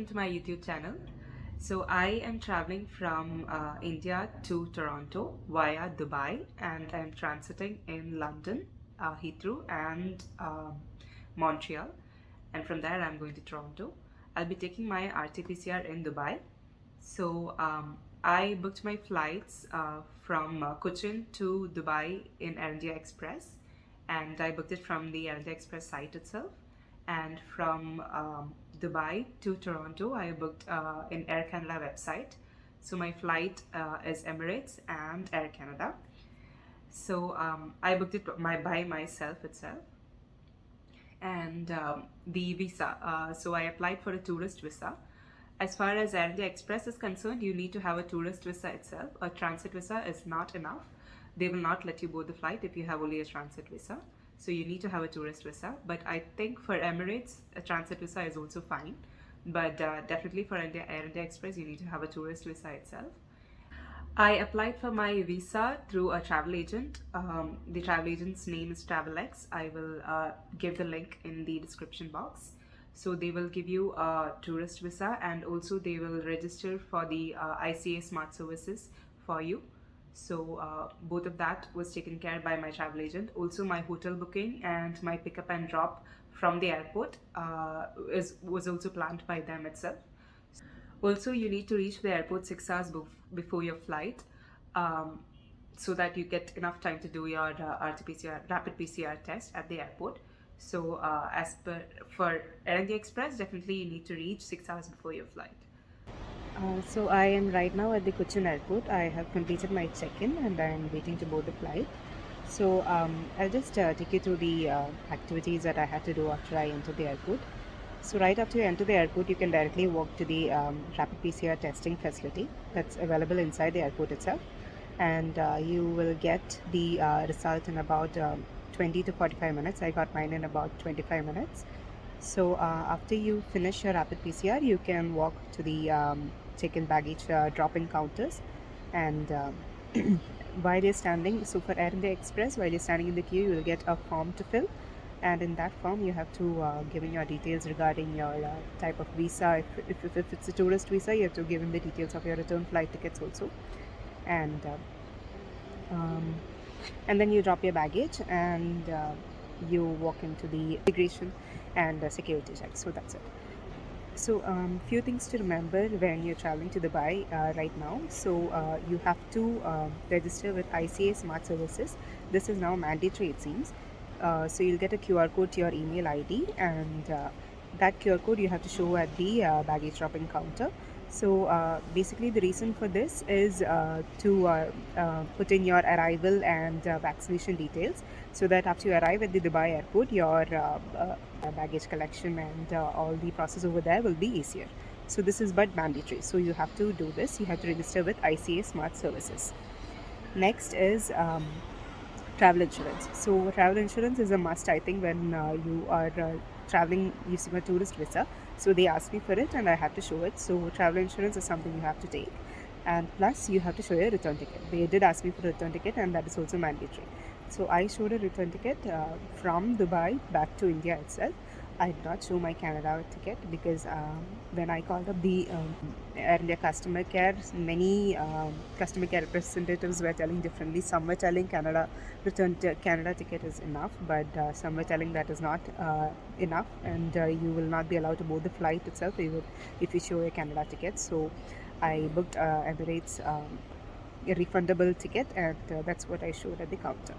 to my YouTube channel. So I am traveling from India to Toronto via Dubai, and I'm transiting in London, Heathrow, and Montreal, and from there I'm going to Toronto. I'll be taking my RT-PCR in Dubai. So I booked my flights from Cochin to Dubai in Air India Express, and I booked it from the Air India Express site itself. And from Dubai to Toronto, I booked in Air Canada website. So my flight is Emirates and Air Canada. So I booked it by myself itself. And the visa. So I applied for a tourist visa. As far as Air India Express is concerned, you need to have a tourist visa itself. A transit visa is not enough. They will not let you board the flight if you have only a transit visa. So you need to have a tourist visa. But I think for Emirates, a transit visa is also fine. But definitely for Air India Express, you need to have a tourist visa itself. I applied for my visa through a travel agent. The travel agent's name is TravelX. I will give the link in the description box. So they will give you a tourist visa, and also they will register for the ICA Smart Services for you. So both of that was taken care by my travel agent. Also my hotel booking and my pickup and drop from the airport was also planned by them itself. Also, you need to reach the airport 6 hours before your flight, so that you get enough time to do your RT-PCR, rapid PCR test at the airport. So, as per for Air India Express, definitely you need to reach 6 hours before your flight. So I am right now at the Cochin airport. I have completed my check-in and I am waiting to board the flight. So I'll just take you through the activities that I had to do after I entered the airport. So right after you enter the airport, you can directly walk to the rapid PCR testing facility that's available inside the airport itself, and you will get the result in about 20 to 45 minutes. I got mine in about 25 minutes. So after you finish your rapid PCR, you can walk to the check-in baggage drop-in counters, and while you're standing, so for Air India Express, while you're standing in the queue, you will get a form to fill, and in that form you have to give in your details regarding your type of visa. If it's a tourist visa, you have to give in the details of your return flight tickets also, and um, and then you drop your baggage, and you walk into the immigration and security check. So that's it. So few things to remember when you're traveling to Dubai right now. So you have to register with ICA Smart Services. This is now mandatory, it seems. So you'll get a QR code to your email ID, and that QR code you have to show at the baggage dropping counter. So basically the reason for this is to put in your arrival and vaccination details, so that after you arrive at the Dubai airport, your baggage collection and all the process over there will be easier. So this is but mandatory. So you have to do this. You have to register with ICA Smart Services. Next is travel insurance. So travel insurance is a must, I think, when you are traveling using a tourist visa. So they asked me for it and I had to show it. So travel insurance is something you have to take, and plus you have to show your return ticket. They did ask me for a return ticket, and that is also mandatory. So I showed a return ticket from Dubai back to India itself. I did not show my Canada ticket because when I called up the Air India customer care, many customer care representatives were telling differently. Some were telling Canada Canada ticket is enough, but some were telling that is not enough, and you will not be allowed to board the flight itself if you show a Canada ticket. So I booked Emirates a refundable ticket, and that's what I showed at the counter.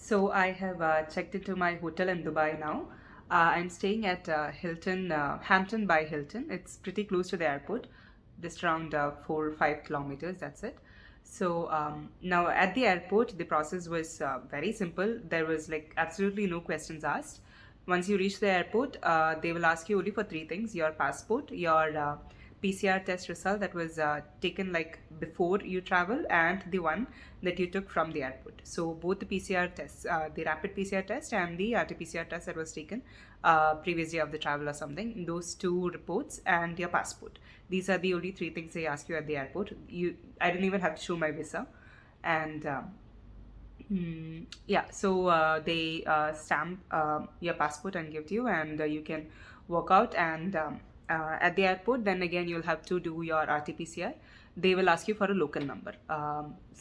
So I have checked into my hotel in Dubai now. I'm staying at Hampton by Hilton. It's pretty close to the airport, just around 4 or 5 kilometers. That's it. So now at the airport, the process was very simple. There was like absolutely no questions asked. Once you reach the airport, they will ask you only for three things: your passport, your PCR test result that was taken like before you travel, and the one that you took from the airport. So both the PCR tests, the rapid PCR test and the RT-PCR test that was taken previous day of the travel or something, those two reports and your passport. These are the only three things they ask you at the airport. I didn't even have to show my visa, and yeah, so they stamp your passport and give to you, and you can walk out. And at the airport, then again, you'll have to do your RT-PCR. They will ask you for a local number.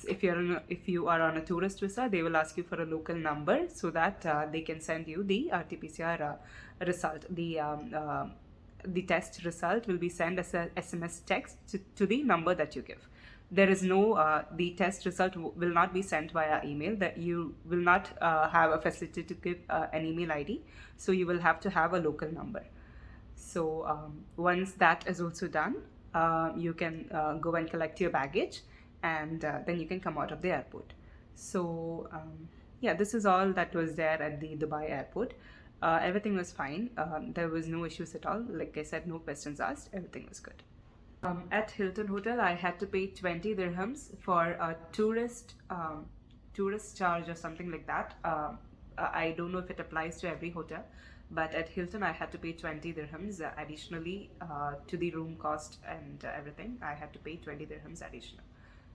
If you are on a tourist visa, they will ask you for a local number so that they can send you the RT-PCR result. The test result will be sent as a SMS text to the number that you give. There is no the test result will not be sent via email. That you will not have a facility to give an email ID, so you will have to have a local number. So once that is also done, you can go and collect your baggage, and then you can come out of the airport. So yeah, this is all that was there at the Dubai airport. Everything was fine. There was no issues at all. Like I said, no questions asked. Everything was good. At Hilton Hotel, I had to pay 20 dirhams for a tourist charge or something like that. I don't know if it applies to every hotel, but at Hilton, I had to pay 20 dirhams additionally to the room cost and everything. I had to pay 20 dirhams additional.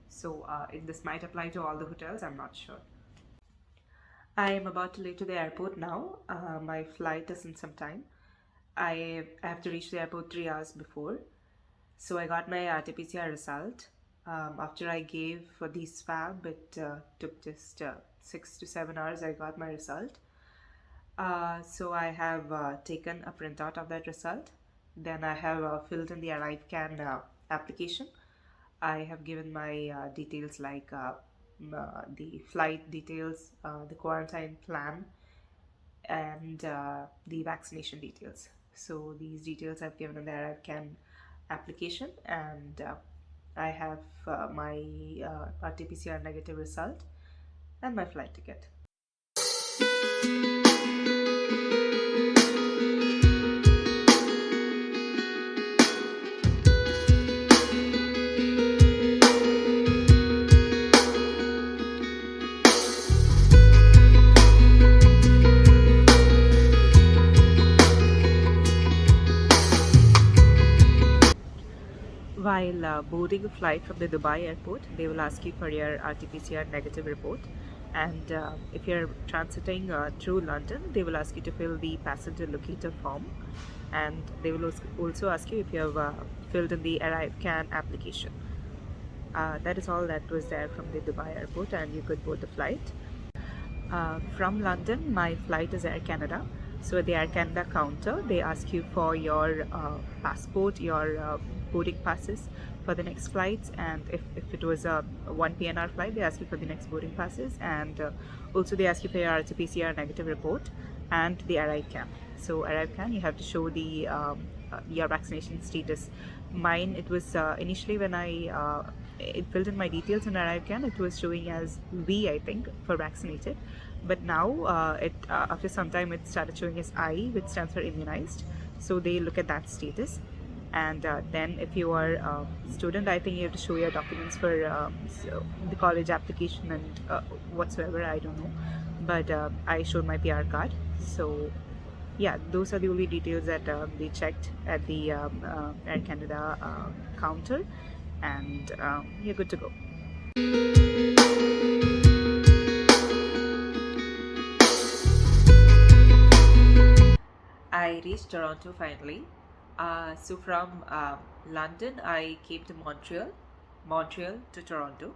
So this might apply to all the hotels. I'm not sure. I am about to leave to the airport now. My flight is in some time. I have to reach the airport 3 hours before. So I got my RT-PCR result. After I gave for the swab, it took just 6 to 7 hours. I got my result. So I have taken a printout of that result. Then I have filled in the ArriveCAN application. I have given my details like the flight details, the quarantine plan, and the vaccination details. So these details I've given in the ArriveCAN application, and I have my RT-PCR negative result and my flight ticket. While boarding a flight from the Dubai airport, they will ask you for your RT-PCR negative report. And if you're transiting through London, they will ask you to fill the passenger locator form. And they will also ask you if you have filled in the ArriveCAN application. That is all that was there from the Dubai airport, and you could board the flight. From London, my flight is Air Canada. So at the Air Canada counter, they ask you for your passport, your boarding passes for the next flights, and if it was a 1 PNR flight, they ask you for the next boarding passes, and also they ask you for your RT-PCR negative report and the ArriveCAN. So ArriveCAN, you have to show the your vaccination status. Mine, it was initially when I it filled in my details in ArriveCAN, it was showing as V, I think, for vaccinated. But now, after some time, it started showing as I, which stands for immunized. So they look at that status. And then if you are a student, I think you have to show your documents for the college application and whatsoever, I don't know. But I showed my PR card. So yeah, those are the only details that they checked at the Air Canada counter. And you're good to go. I reached Toronto finally. So from London, I came to Montreal to Toronto.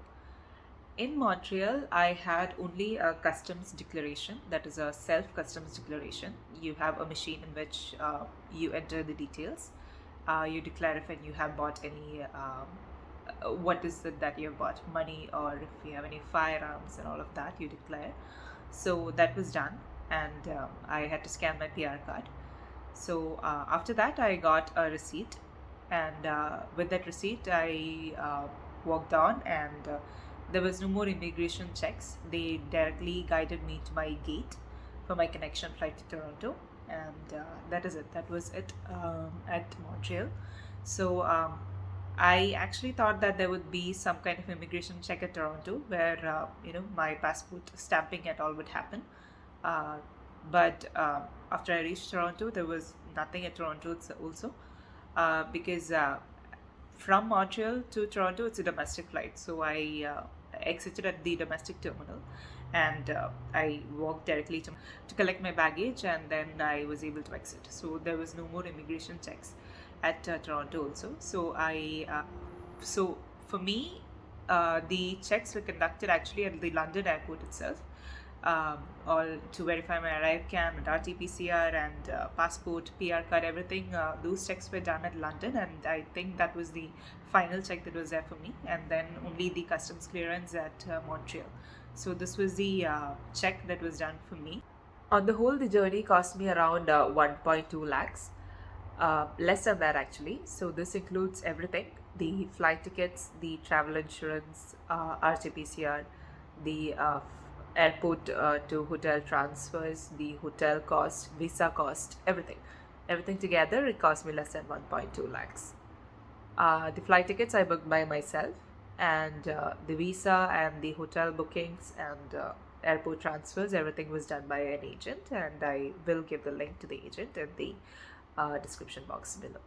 In Montreal, I had only a customs declaration, that is a self customs declaration. You have a machine in which you enter the details. You declare if you have bought any, what is it that you have bought, money, or if you have any firearms and all of that, you declare. So that was done, and I had to scan my PR card. So after that, I got a receipt, and with that receipt, I walked on, and there was no more immigration checks. They directly guided me to my gate for my connection flight to Toronto, and that is it. That was it at Montreal. So I actually thought that there would be some kind of immigration check at Toronto where my passport stamping and all would happen. Uh, but after I reached Toronto, there was nothing at Toronto also because from Montreal to Toronto, it's a domestic flight. So I exited at the domestic terminal and I walked directly to collect my baggage, and then I was able to exit. So there was no more immigration checks at Toronto also. So for me, the checks were conducted actually at the London airport itself, all to verify my arrive and RT-PCR and passport, PR card, everything. Those checks were done at London, and I think that was the final check that was there for me. And then only the customs clearance at Montreal. So this was the check that was done for me. On the whole, the journey cost me around 1.2 lakhs, less than that actually. So this includes everything: the flight tickets, the travel insurance, RT-PCR, the airport to hotel transfers, the hotel cost, visa cost, everything. Everything together, it cost me less than 1.2 lakhs. The flight tickets I booked by myself, and the visa and the hotel bookings and airport transfers, everything was done by an agent, and I will give the link to the agent in the description box below.